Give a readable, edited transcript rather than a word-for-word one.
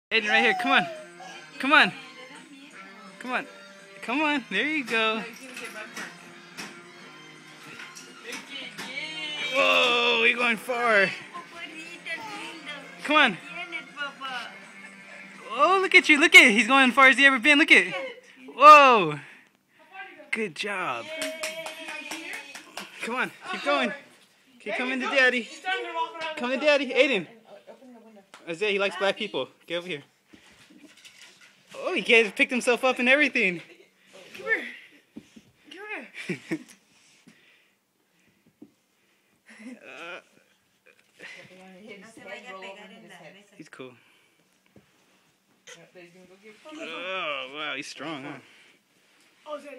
Aiden, right here. Come on. Come on. Come on. Come on. There you go. Whoa, you're going far. Come on. Oh, look at you. Look at it. He's going as far as he ever been. Look at it. Whoa. Good job. Come on. Keep going. Keep coming to Daddy. Come to Daddy. Aiden. Isaiah, he likes black people. Get over here. Oh, he picked himself up and everything. Come here. Come here. He's cool. Oh, wow, he's strong, huh? Oh, yeah.